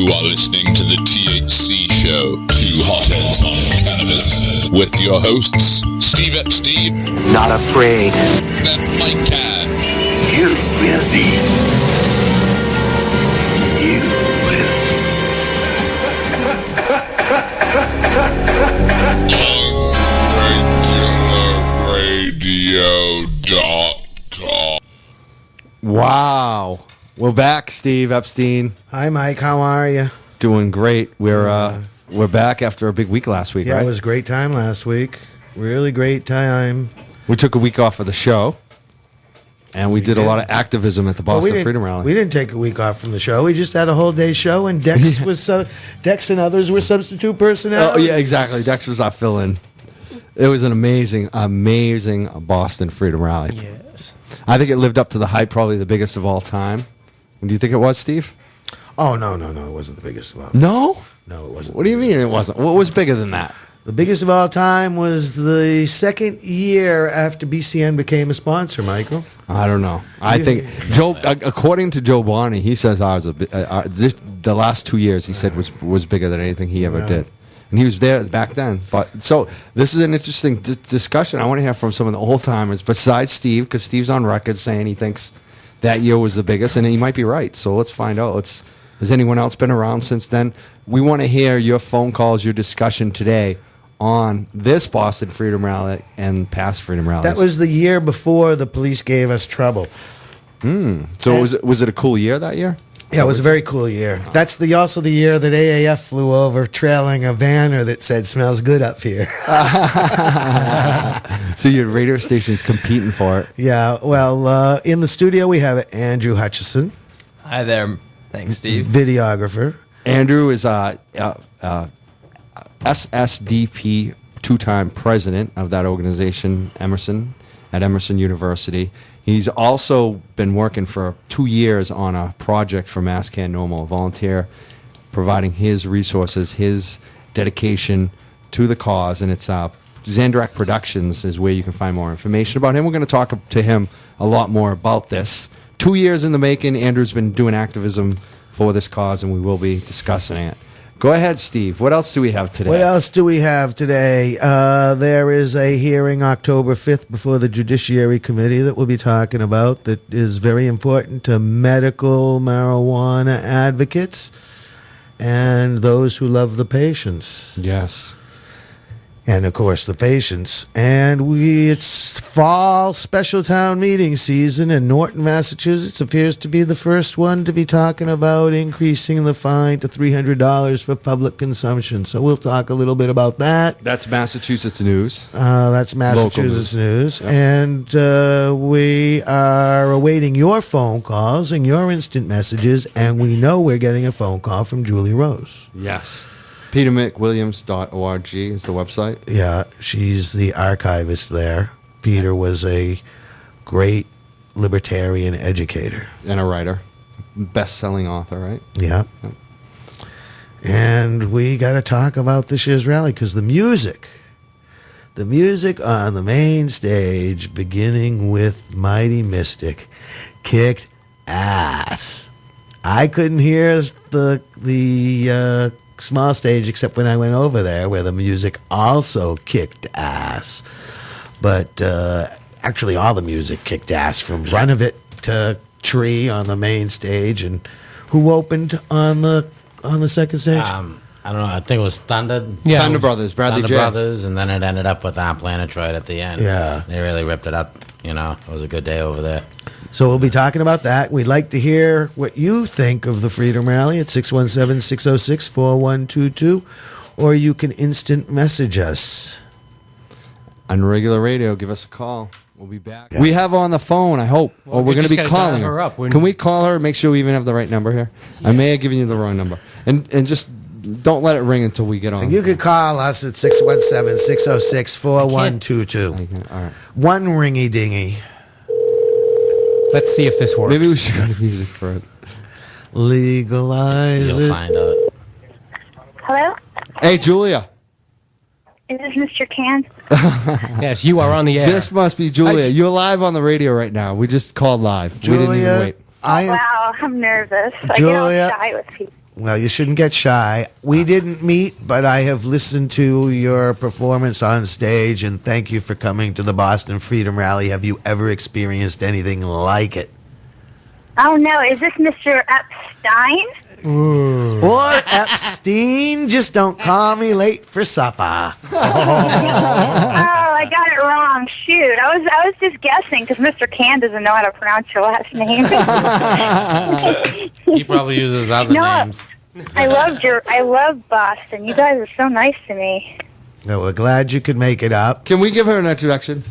You are listening to the THC Show, two hotheads on cannabis, with your hosts, Steve Epstein, not afraid, and Mike Can. You will be. You will. RegularRadio.com. Wow. We're back, Steve Epstein. Hi, Mike. How are you? Doing great. We're back after a big week last week, Yeah, right? it was a great time last week. Really great time. We took a week off of the show, and we did a lot of activism at the Boston Freedom Rally. We didn't take a week off from the show. We just had a whole day show, and Dex Dex and others were substitute personnel. Oh, yeah, exactly. Dex was our fill-in. It was an amazing Boston Freedom Rally. Yes. I think it lived up to the hype, probably the biggest of all time. Do you think it was, Steve? Oh, no. It wasn't the biggest of all. No? No, it wasn't. What do you mean it wasn't? What was bigger than that? The biggest of all time was the second year after BCN became a sponsor, Michael. I don't know. I think Joe, according to Joe Barney, he says ours the last 2 years he said was bigger than anything he ever did, and he was there back then. But so this is an interesting discussion. I want to hear from some of the old timers besides Steve, because Steve's on record saying he thinks that year was the biggest, and he might be right. So let's find out. Has anyone else been around since then? We want to hear your phone calls, your discussion today on this Boston Freedom Rally and past Freedom Rallies. That was the year before the police gave us trouble. So was it a cool year that year? Yeah, it was a very cool year. That's also the year that AAF flew over trailing a banner that said, "Smells good up here." So your radio station's competing for it. Yeah, well, in the studio we have Andrew Hutchison, Hi there. Thanks, Steve. videographer. Andrew is SSDP two-time president of that organization, Emerson, at Emerson University. He's also been working for 2 years on a project for Mass Can Normal, a volunteer providing his resources, his dedication to the cause, and it's Zandrack Productions is where you can find more information about him. We're going to talk to him a lot more about this. 2 years in the making. Andrew's been doing activism for this cause, and we will be discussing it. Go ahead, Steve. What else do we have today? What else do we have today? There is a hearing October 5th before the Judiciary Committee that we'll be talking about that is very important to medical marijuana advocates and those who love the patients. Yes. And, of course, the patients. And it's fall special town meeting season, and Norton, Massachusetts appears to be the first one to be talking about increasing the fine to $300 for public consumption. So we'll talk a little bit about that. That's Massachusetts news. That's Massachusetts news. Yep. And we are awaiting your phone calls and your instant messages, and we know we're getting a phone call from Julie Rose. Yes. PeterMcWilliams.org is the website. Yeah, she's the archivist there. Peter was a great libertarian educator. And a writer. Best-selling author, right? Yeah. Yep. And we got to talk about this year's rally because the music on the main stage, beginning with Mighty Mystic, kicked ass. I couldn't hear the small stage except when I went over there where the music also kicked ass. But actually all the music kicked ass, from Run of It to Tree on the main stage. And who opened on the second stage? I don't know. I think it was Thunder. Yeah. Thunder Brothers, Bradley Thunder J. Brothers, and then it ended up with Planetoid at the end. Yeah. They really ripped it up. It was a good day over there. So we'll be talking about that. We'd like to hear what you think of the Freedom Rally at 617-606-4122, or you can instant message us. On regular radio, give us a call. We'll be back. Yeah. We have her on the phone, I hope. Well, or we're going to be just gotta calling dial her. her up when- Can we call her and make sure we even have the right number here? Yeah. I may have given you the wrong number. And just don't let it ring until we get on. And you can call us at 617-606-4122. All right. One ringy dingy. Let's see if this works. Maybe we should go to music for it. Legalize You'll it. find out. Hello? Hey, Julia. Is this Mr. Can? Yes, you are on the air. This must be Julia. You're live on the radio right now. We just called live. We didn't even Julia, wait. Wow, I'm nervous. Julia. I get all shy with people. Well, you shouldn't get shy. We didn't meet, but I have listened to your performance on stage, and thank you for coming to the Boston Freedom Rally. Have you ever experienced anything like it? Oh, no. Is this Mr. Epstein? Or Epstein? Just don't call me late for supper. Oh, I got it wrong. Shoot. I was just guessing because Mr. Can doesn't know how to pronounce your last name. He probably uses other names. I love Boston. You guys are so nice to me. No, we're glad you could make it up. Can we give her an introduction?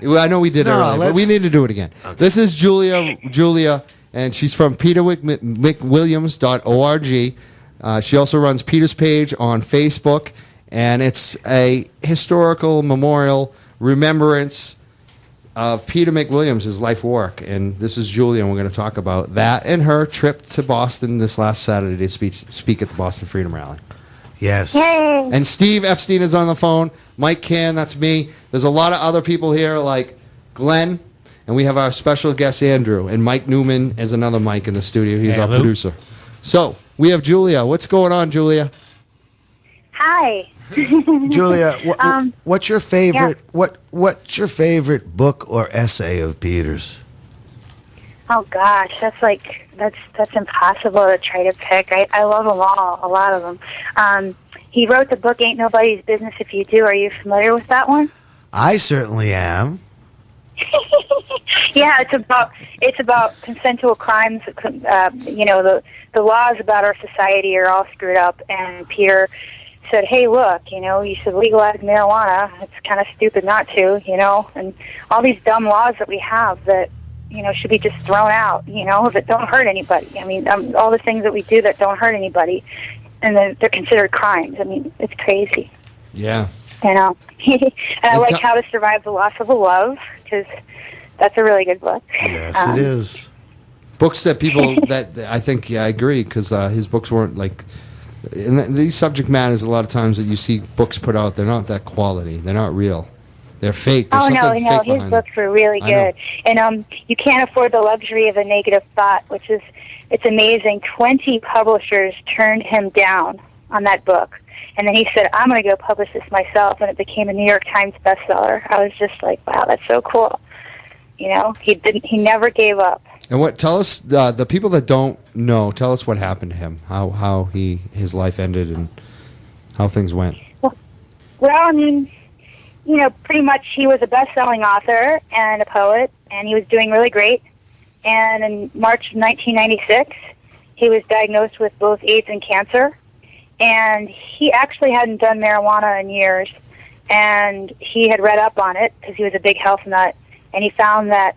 I know we did earlier, but we need to do it again. Okay. This is Julia, and she's from petermcwilliams.org. She also runs Peter's Page on Facebook, and it's a historical memorial remembrance of Peter McWilliams' his life work. And this is Julia, and we're going to talk about that and her trip to Boston this last Saturday to speak at the Boston Freedom Rally. Yes. Yay. And Steve Epstein is on the phone. Mike Can, that's me. There's a lot of other people here like Glenn, and we have our special guest Andrew. And Mike Newman is another Mike in the studio. He's our producer. So we have Julia. What's going on, Julia? Hi. Julia, what's your favorite? Yeah. What's your favorite book or essay of Peter's? Oh gosh, that's impossible to try to pick. I love them all, a lot of them. He wrote the book "Ain't Nobody's Business If You Do." Are you familiar with that one? I certainly am. Yeah, it's about consensual crimes. The laws about our society are all screwed up, and Peter said, "Hey, look, you should legalize marijuana. It's kind of stupid not to, and all these dumb laws that we have that." Should be just thrown out, that don't hurt anybody. I mean, all the things that we do that don't hurt anybody, and then they're considered crimes. I mean, it's crazy. Yeah. And I like How to Survive the Loss of a Love, because that's a really good book. Yes, it is. Books that people, that I think, I agree, because his books weren't like, in these subject matters, a lot of times that you see books put out, they're not that quality. They're not real. They're fake. There's no, fake his books were really good. And you can't afford the luxury of a negative thought, it's amazing. 20 publishers turned him down on that book. And then he said, "I'm going to go publish this myself," and it became a New York Times bestseller. I was just like, wow, that's so cool. He never gave up. And tell us, the people that don't know, tell us what happened to him, how his life ended and how things went. Well, I mean, pretty much he was a best-selling author and a poet, and he was doing really great. And in March of 1996, he was diagnosed with both AIDS and cancer. And he actually hadn't done marijuana in years, and he had read up on it because he was a big health nut, and he found that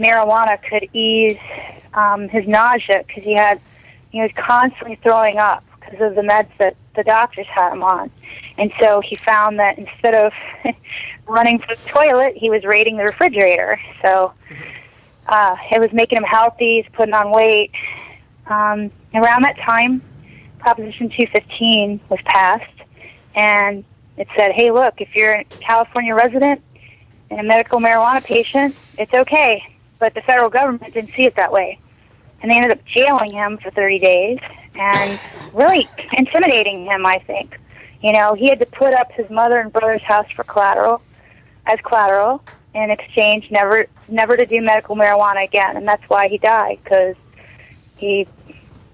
marijuana could ease his nausea because he was constantly throwing up because of the meds that the doctors had him on. And so he found that instead of running to the toilet, he was raiding the refrigerator. So it was making him healthy. He's putting on weight. Around that time, Proposition 215 was passed, and it said, "Hey, look, if you're a California resident and a medical marijuana patient, it's okay." But the federal government didn't see it that way. And they ended up jailing him for 30 days and really intimidating him, I think. He had to put up his mother and brother's house for collateral, in exchange never to do medical marijuana again. And that's why he died, because he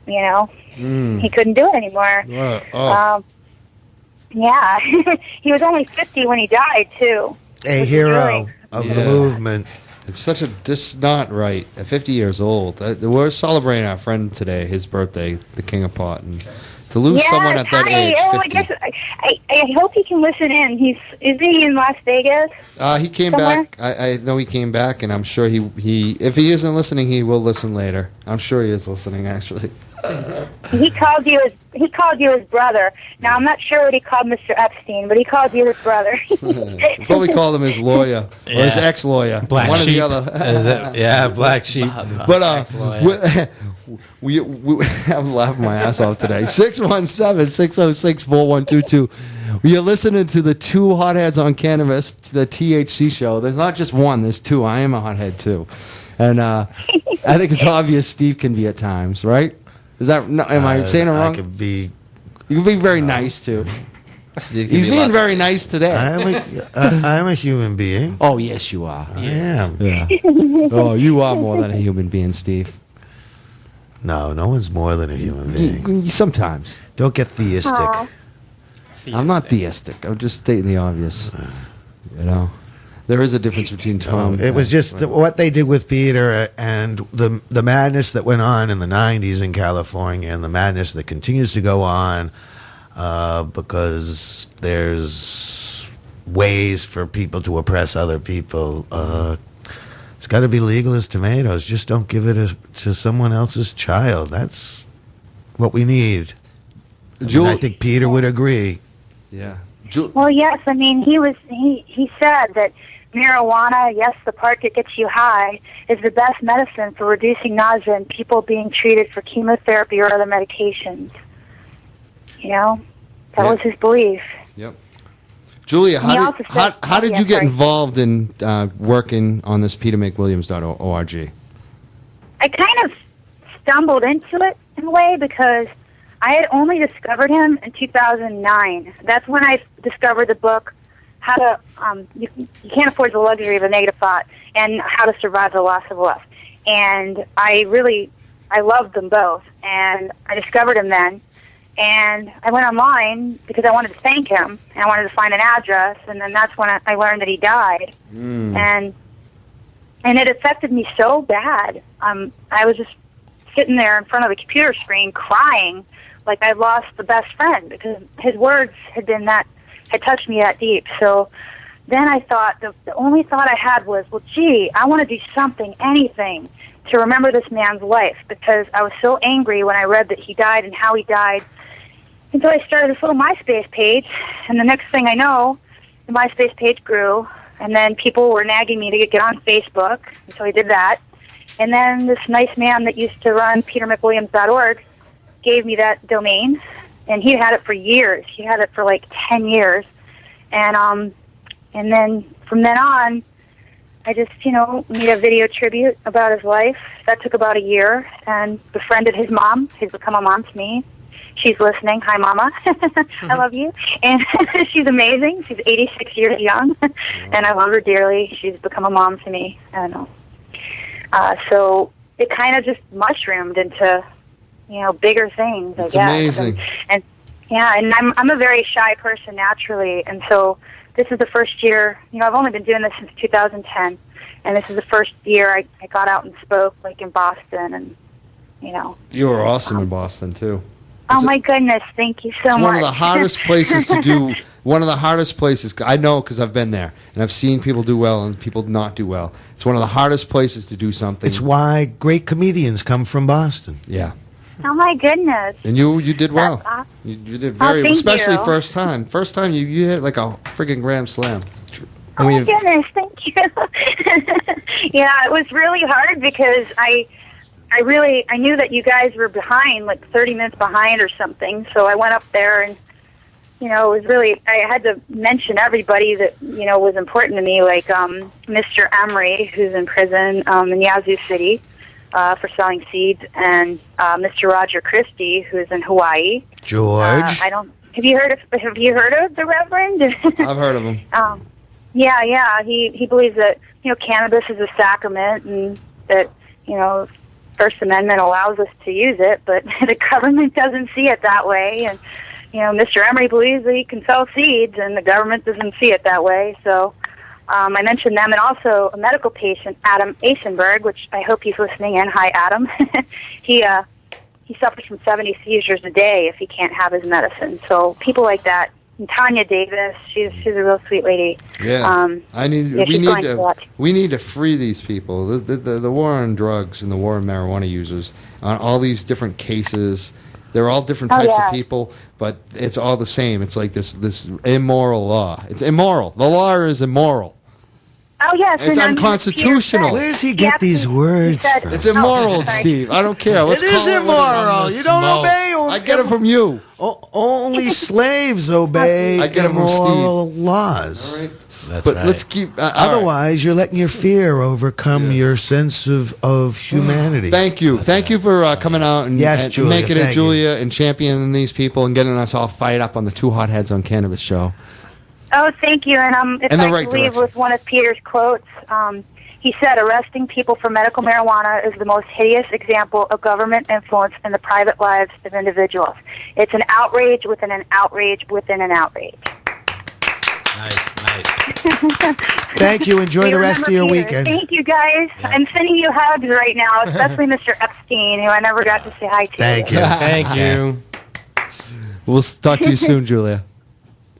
couldn't do it anymore. Yeah. He was only 50 when he died, too. A hero of the movement. It's just not right. At 50 years old, we're celebrating our friend today, his birthday, the King of Pot, and to lose someone at that age, 50. I hope he can listen in. Is he in Las Vegas? He came back. I know he came back, and I'm sure he if he isn't listening, he will listen later. I'm sure he is listening, actually. He called you his brother. Now, I'm not sure what he called Mr. Epstein, but he called you his brother. Probably called him his lawyer or his ex-lawyer. Black one sheep. or the other. Is it? Yeah, black sheep. But I'm laughing my ass off today. 617-606-4122. You're listening to the two hotheads on cannabis, the THC Show. There's not just one. There's two. I am a hothead too, and I think it's obvious Steve can be at times, right? Is that? No, am I saying it I wrong? could be. You can be very nice too. He's being very nice today. I'm a human being. Oh yes, you are. I am. Yeah. Oh, you are more than a human being, Steve. No one's more than a human being. Sometimes. Don't get theistic. Aw. I'm not theistic. I'm just stating the obvious. You know, there is a difference between Tom. It was just what they did with Peter and the madness that went on in the 90s in California and the madness that continues to go on because there's ways for people to oppress other people. It's got to be legal as tomatoes. Just don't give it to someone else's child. That's what we need. I think Peter would agree. Yeah. Well, yes. I mean, he said that marijuana, yes, the part that gets you high, is the best medicine for reducing nausea in people being treated for chemotherapy or other medications. You know, that was his belief. Yep. Julia, how did you get sorry. involved in working on this petermcwilliams.org? I kind of stumbled into it in a way because I had only discovered him in 2009. That's when I discovered the book, How to you Can't Afford the Luxury of a Negative Thought, and How to Survive the Loss of Love. And I loved them both, and I discovered him then. And I went online because I wanted to thank him, and I wanted to find an address, and then that's when I learned that he died. And it affected me so bad. I was just sitting there in front of the computer screen crying like I lost the best friend because his words had touched me that deep. So then I thought, the only thought I had was, well, gee, I want to do something, anything, to remember this man's life because I was so angry when I read that he died and how he died. And so I started this little MySpace page, and the next thing I know, the MySpace page grew, and then people were nagging me to get on Facebook, and so I did that. And then this nice man that used to run petermcwilliams.org gave me that domain, and he had it for years. He had it for like 10 years. And then from then on, I just, made a video tribute about his life. That took about a year, and befriended his mom. He's become a mom to me. She's listening. Hi, Mama. I love you. And she's amazing. She's 86 years young, and I love her dearly. She's become a mom to me. I don't know. So it kind of just mushroomed into, bigger things, I guess. Amazing. And I'm a very shy person naturally, and so this is the first year, I've only been doing this since 2010, and this is the first year I got out and spoke, like in Boston, and, You were awesome in Boston, too. Oh, my goodness. Thank you so much. It's one of the hardest places to do. One of the hardest places. I know because I've been there. And I've seen people do well and people not do well. It's one of the hardest places to do something. It's why great comedians come from Boston. Yeah. Oh, my goodness. And you did well. Awesome. You did very thank especially you. first time. First time you hit like a friggin' grand slam. Oh, my goodness. Thank you. Yeah, it was really hard because I knew that you guys were behind, like 30 minutes behind or something. So I went up there and, it was really, I had to mention everybody that, was important to me, like Mr. Emery, who's in prison in Yazoo City for selling seeds, and Mr. Roger Christie, who's in Hawaii. George. Have you heard of the Reverend? I've heard of him. Yeah. He believes that, cannabis is a sacrament and that, First Amendment allows us to use it, but the government doesn't see it that way. And, Mr. Emery believes that he can sell seeds, and the government doesn't see it that way. So I mentioned them, and also a medical patient, Adam Eisenberg, which I hope he's listening in. Hi, Adam. He suffers from 70 seizures a day if he can't have his medicine. So people like that. And Tanya Davis, she's a real sweet lady. Yeah, we need to free these people. The war on drugs and the war on marijuana users, on all these different cases. They're all different types of people, but it's all the same. It's like this immoral law. It's immoral. The law is immoral. Oh, yes. It's unconstitutional. Where does he get these words from? It's immoral, Steve. I don't care. Let's It call is it immoral. You don't obey. I get it from you. Only slaves obey I get 'em from Steve. immoral laws. All right. That's but right. let's keep. all right. Otherwise, you're letting your fear overcome your sense of humanity. Thank you. Thank you for coming out and, Yes, and Julia, making it, thank you. Julia, and championing these people and getting us all fired up on the Two Hotheads on Cannabis show. Oh, thank you. And if In the I right could leave direction. with one of Peter's quotes, he said, "Arresting people for medical marijuana is the most hideous example of government influence in the private lives of individuals. It's an outrage within an outrage within an outrage." Nice. Thank you. Enjoy We the rest of your remember Peter. weekend. Thank you, guys. I'm sending you hugs right now, especially Mr. Epstein, who I never got to say hi to. Thank you. Thank you. We'll talk to you soon, Julia.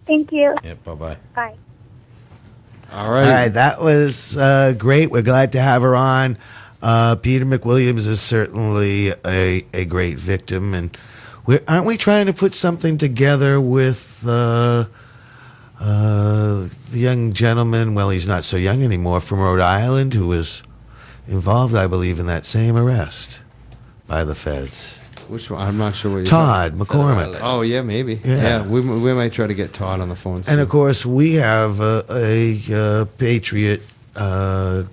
Thank you. Yeah, bye-bye. Bye. All right. All right, that was great. We're glad to have her on. Peter McWilliams is certainly a great victim, and aren't we trying to put something together with the young gentleman? Well, he's not so young anymore, from Rhode Island, who was involved, I believe, in that same arrest by the feds. Which one? I'm not sure what you're Todd McCormick. Oh, yeah, maybe. Yeah. We might try to get Todd on the phone soon. And of course, we have a patriot from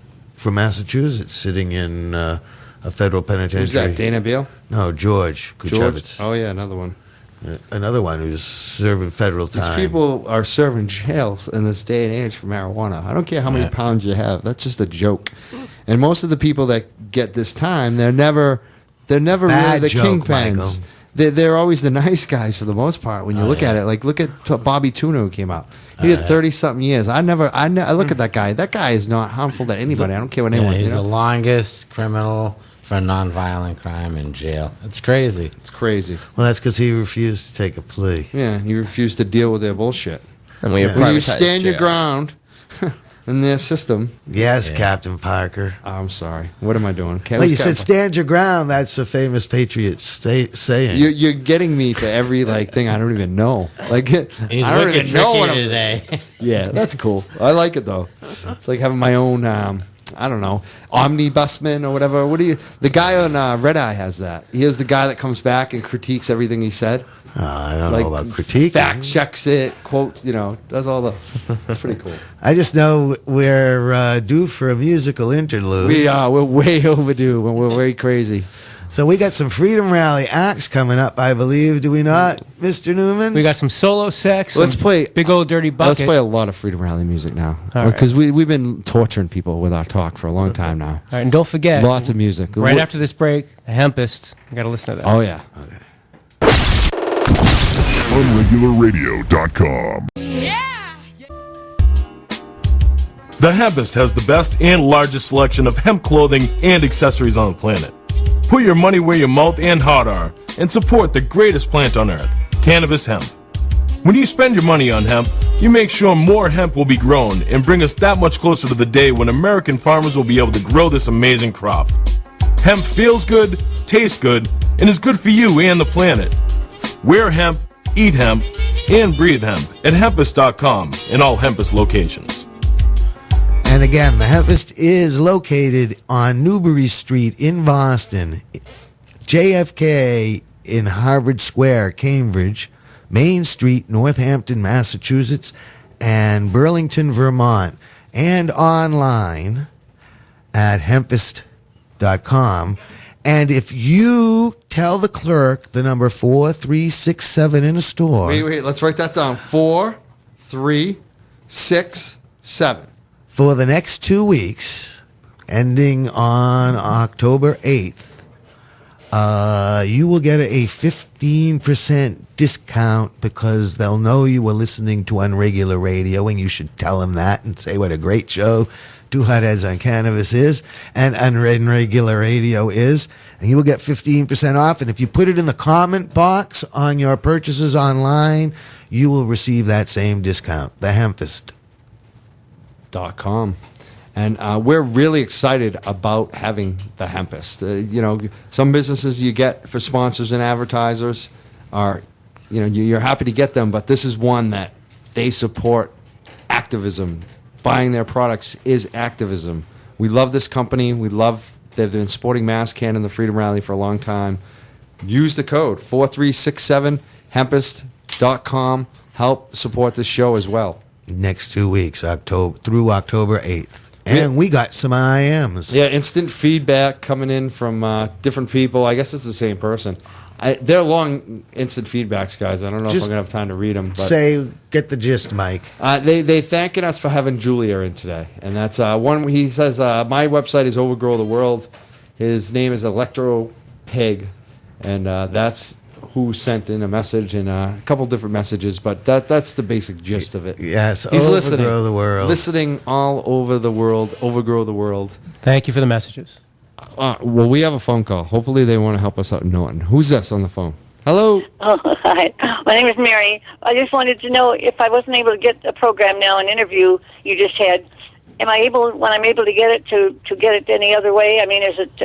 Massachusetts sitting in a federal penitentiary. Who's that, Dana Beal? No, George George? Kuchevitz. Oh, yeah, another one. Another one who's serving federal These time. people are serving jails in this day and age for marijuana. I don't care how many pounds you have. That's just a joke. And most of the people that get this time, they're never really Bad the joke, Michael. kingpins. They're always the nice guys for the most part. When you look at it, like look at Bobby Tuna who came out. He had 30-something years. I look at that guy. That guy is not harmful to anybody. I don't care what anyone. He's you know? the longest criminal for nonviolent crime in jail. It's crazy. It's crazy. Well, that's because he refused to take a plea. Yeah, he refused to deal with their bullshit. And we have When you privatized stand your jails. ground in their system. Yes, Captain Parker. I'm sorry. What am I doing? Well, you said stand your ground. That's a famous patriot saying. You're getting me for every thing I don't even know. Like He's I don't looking even know what tricky I'm. today. Yeah, that's cool. I like it though. It's like having my own. I don't know, omnibusman or whatever. The guy on Red Eye has that. He is the guy that comes back and critiques everything he said. I don't know about critiquing. Fact checks it, quotes, does all the. It's pretty cool. I just know we're due for a musical interlude. We are. We're way overdue and we're very crazy. So we got some Freedom Rally acts coming up, I believe. Do we not, Mr. Newman? We got some solo sex. Let's some play Big Old Dirty Bucket. Let's play a lot of Freedom Rally music now All right. because we've been torturing people with our talk for a long time now. All right, and don't forget. Lots of music. Right after this break, The Hempist. You got to listen to that. Oh yeah. Unregularradio.com. The Hempist has the best and largest selection of hemp clothing and accessories on the planet. Put your money where your mouth and heart are and support the greatest plant on earth, cannabis hemp. When you spend your money on hemp, you make sure more hemp will be grown and bring us that much closer to the day when American farmers will be able to grow this amazing crop. Hemp feels good, tastes good, and is good for you and the planet. Wear hemp, eat hemp, and breathe hemp at hempist.com in all Hempist locations. And again, the Hempist is located on Newbury Street in Boston, JFK in Harvard Square, Cambridge, Main Street, Northampton, Massachusetts, and Burlington, Vermont, and online at hempist.com. And if you tell the clerk the number 4367 in a store. Wait. Let's write that down. 4, 3, 6, 7. For the next 2 weeks, ending on October 8th, you will get a 15% discount because they'll know you were listening to Unregular Radio, and you should tell them that and say what a great show Two Hotheads on Cannabis is and Unregular Radio is, and you will get 15% off. And if you put it in the comment box on your purchases online, you will receive that same discount. The Hempist. .com. And we're really excited about having the Hempist. Some businesses you get for sponsors and advertisers are, you're happy to get them, but this is one that they support activism. Buying their products is activism. We love this company. They've been supporting MassCan and the Freedom Rally for a long time. Use the code 4367 hempist.com. Help support this show as well. next 2 weeks, October through October 8th. And we got some IMs. Yeah, instant feedback coming in from different people. I guess it's the same person. They're long instant feedbacks, guys. I don't know if I'm Just going to have time to read them. But Say, get the gist, Mike. they thanking us for having Julia in today. And that's one. He says, my website is Overgrow the World. His name is Electro Pig. And that's who sent in a message and a couple different messages. But that's the basic gist of it. Yes, He's Overgrow listening. the World. Listening all over the world. Overgrow the World. Thank you for the messages. Well, we have a phone call. Hopefully they want to help us out in Norton. Who's this on the phone? Hello? Oh, hi. My name is Mary. I just wanted to know if I wasn't able to get a program now, an interview you just had, am I able, when I'm able to get it, to get it any other way? I mean, is it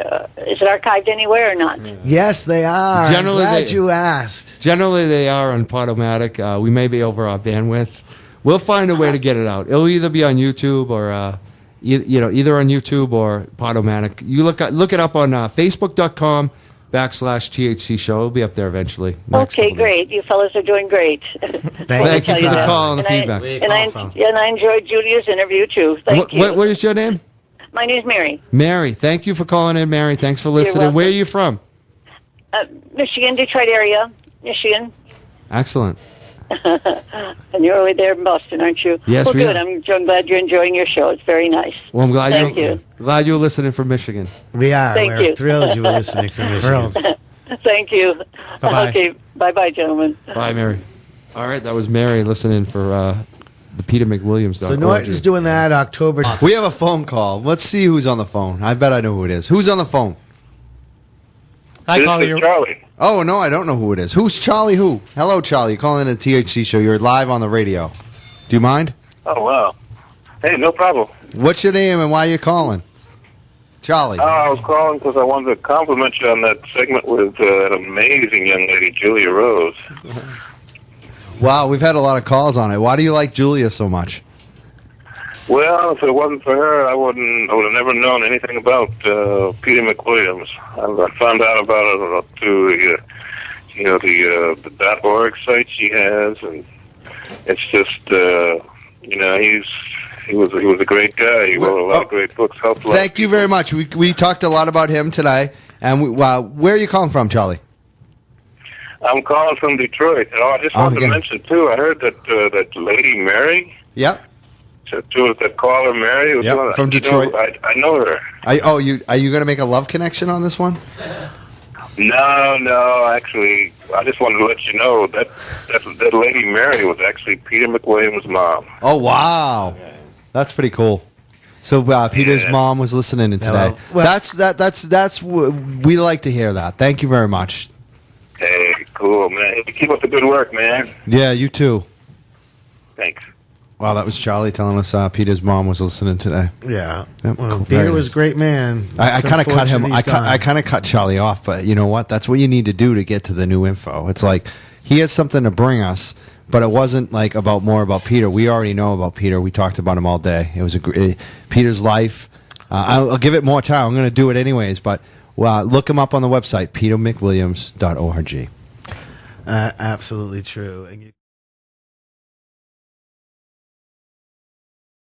archived anywhere or not? Yes, they are. Generally, I'm glad they- you asked. Generally, they are on Podomatic. We may be over our bandwidth. We'll find a way to get it out. It'll either be on YouTube or, either on YouTube or Podomatic. You look it up on Facebook.com/THC Show. It'll be up there eventually. Next Okay, couple days. great. You fellas are doing great. Thank you for the call and the feedback. And I enjoyed Julia's interview, too. Thank you. What is your name? My name is Mary. Mary. Thank you for calling in, Mary. Thanks for listening. welcome. Where are you from? Michigan, Detroit area. Michigan. Excellent. And you're over there in Boston, aren't you? Yes, well, we good. are. I'm glad you're enjoying your show. It's very nice. Well, I'm glad Thank you. glad you're listening from Michigan. We are. Thank We're you. thrilled you were listening from Michigan. Thrilled. Thank you. Bye-bye. Okay. Bye-bye, gentlemen. Bye, Mary. All right, that was Mary listening for the Peter McWilliams. So Norton's doing that October. We have a phone call. Let's see who's on the phone. I bet I know who it is. Who's on the phone? Hi, This caller. is Charlie. Oh, no, I don't know who it is. Who's Charlie who? Hello, Charlie. You're calling in the THC Show. You're live on the radio. Do you mind? Oh, wow. Hey, no problem. What's your name and why are you calling? Charlie. I was calling because I wanted to compliment you on that segment with that amazing young lady, Julia Rose. Wow, we've had a lot of calls on it. Why do you like Julia so much? Well, if it wasn't for her, I would have never known anything about Peter McWilliams. I found out about it through the .org site she has, and it's just he was a great guy. He wrote a lot of great books. Helped a lot. Thank you very much. We talked a lot about him today. And where are you calling from, Charlie? I'm calling from Detroit. And I just wanted to mention too. I heard that that lady Mary. Yep. That caller Mary. Yep, from Detroit. I know her. Are you going to make a love connection on this one? No. Actually, I just wanted to let you know that lady Mary was actually Peter McWilliams' mom. Oh wow, that's pretty cool. So Peter's mom was listening in today. Well, That's we like to hear that. Thank you very much. Hey, cool, man. Keep up the good work, man. Yeah, you too. Thanks. Wow, that was Charlie telling us Peter's mom was listening today. Yeah. Yep, Well, cool. Peter Very was nice. a great man. I It's kind of cut him. unfortunate he's I gone. kind of cut Charlie off, but you know what? That's what you need to do to get to the new info. It's like he has something to bring us, but it wasn't like more about Peter. We already know about Peter. We talked about him all day. It was Peter's life. I'll give it more time. I'm going to do it anyways, but look him up on the website, petermcwilliams.org. Absolutely true. And you